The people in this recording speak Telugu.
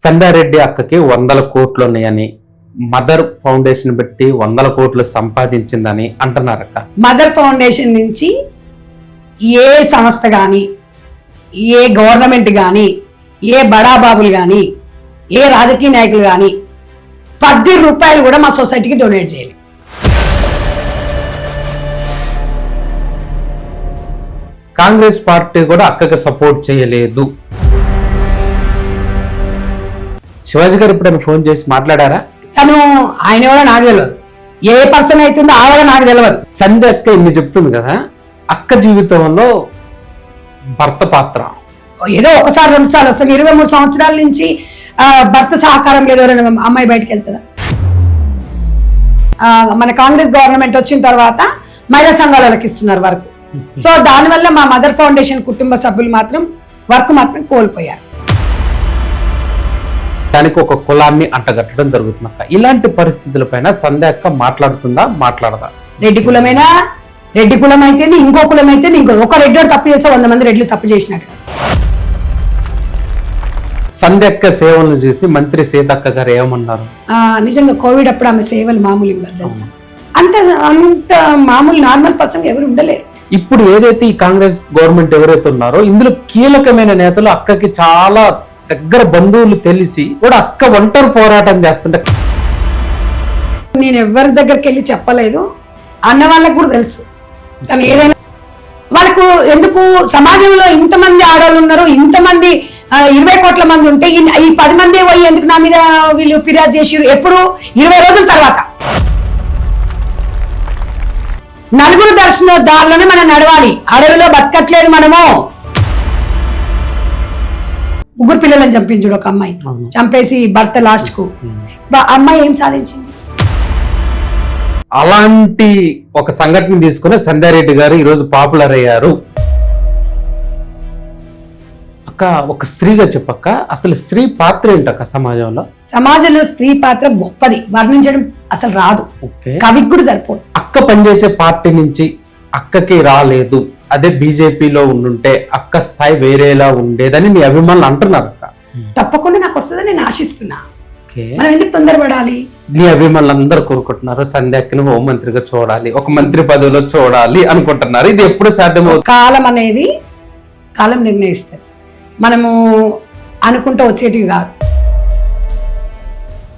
సంగారెడ్డి అక్కకి 100 కోట్లు ఉన్నాయని, మదర్ ఫౌండేషన్ పెట్టి 100 కోట్లు సంపాదించిందని అంటున్నారక్క. మదర్ ఫౌండేషన్ నుంచి ఏ సంస్థ కానీ, ఏ గవర్నమెంట్ కానీ, ఏ బడాబాబులు కానీ, ఏ రాజకీయ నాయకులు కానీ 10 రూపాయలు కూడా మా సొసైటీకి డొనేట్ చేయాలి. కాంగ్రెస్ పార్టీ కూడా అక్కకి సపోర్ట్ చేయలేదు. శివాజీ గారు ఎప్పుడైనా ఫోన్ చేసి మాట్లాడారా? తను ఆయన ఎవరో నాకు తెలియదు, ఏ పర్సన్ అవుతుందో ఆవిడ నాకు తెలియదు. సంధ్య అక్క ఇన్ని చెప్తుంది కదా, అక్క జీవితంలో భర్త పాత్ర ఏదో ఒకసారి 2 సార్లు వస్తుంది. 23 సంవత్సరాల నుంచి భర్త సహకారం లేదు. ఎవరైనా అమ్మాయి బయటకు వెళ్తుందా? మన కాంగ్రెస్ గవర్నమెంట్ వచ్చిన తర్వాత మహిళా సంఘాలకు ఇస్తున్నారు వర్క్. సో దానివల్ల మా మదర్ ఫౌండేషన్ కుటుంబ సభ్యులు మాత్రం వర్క్ మాత్రం కోల్పోయారు. దానికి ఒక కులాన్ని అంటగట్టడం జరుగుతుంది. ఇలాంటి పరిస్థితులపైన సంధ్య అక్క మాట్లాడుతుందా, మాట్లాడదా? రెడ్డి కులమైనా రెడ్డి కులం అయితే ఇంకో కులం అయితే ఒక రెడ్డి తప్పు చేస్తే 100 మంది రెడ్లు తప్పు చేసినట్టు. సంధ్య అక్క సేవలను చూసి మంత్రి సీతక్క గారు ఏమన్నారు? నిజంగా కోవిడ్ అప్పుడు ఆమె సేవలు మామూలు ఇవ్వదు తెలుసా. అంత మామూలు నార్మల్ పర్సన్ ఎవరు ఉండలేరు. ఇప్పుడు ఏదైతే ఈ కాంగ్రెస్ గవర్నమెంట్ ఎవరైతే ఉన్నారో ఇందులో కీలకమైన నేతలు అక్కకి చాలా దగ్గర బంధువులు తెలిసి కూడా అక్క ఒంటరి పోరాటం చేస్తుంటే నేను ఎవరి దగ్గరికి వెళ్ళి చెప్పలేదు. అన్న వాళ్ళకు కూడా తెలుసు. తను ఏదైనా వాళ్ళకు ఎందుకు సమాజంలో ఇంతమంది ఆడవాళ్ళు ఉన్నారు, ఇంతమంది 20 కోట్ల మంది ఉంటే ఈ 10 మంది పోయి ఎందుకు నా మీద వీళ్ళు ఫిర్యాదు చేసిరు? ఎప్పుడు 20 రోజుల తర్వాత. నలుగురు దర్శన దారిలోనే మనం నడవాలి. అడవిలో బతకట్లేదు మనము. 3 పిల్లలను చంపించుడు ఒక అమ్మాయి, చంపేసి భర్త లాస్ట్ కు అమ్మాయి ఏం సాధించింది? అలాంటి ఒక సంఘటన తీసుకుని సంధ్యారెడ్డి గారు ఈరోజు పాపులర్ అయ్యారు. అక్క, ఒక స్త్రీగా చెప్పక్క, అసలు స్త్రీ పాత్ర ఏంటక్క సమాజంలో? సమాజంలో స్త్రీ పాత్ర గొప్పది, వర్ణించడం అసలు రాదు, కవికి కూడా సరిపోదు. అక్క పనిచేసే పార్టీ నుంచి అక్కకి రాలేదు, అదే బీజేపీలో ఉండుంటే అక్క స్థాయి వేరేలా ఉండేదని నీ అభిమానులు అంటున్నారు అక్క. తప్పకుండా నాకు వస్తుందని నేను ఆశిస్తున్నా. మనం ఎందుకు తొందరపడాలి? నీ అభిమానులు అందరూ కోరుకుంటున్నారు సంధ్య అక్కని హోంమంత్రిగా చూడాలి, ఒక మంత్రి పదవిలో చూడాలి అనుకుంటున్నారు. ఇది ఎప్పుడు సాధ్యమవుతుంది? కాలం అనేది కాలం నిర్ణయిస్తుంది, మనము అనుకుంటూ వచ్చేటివి కాదు.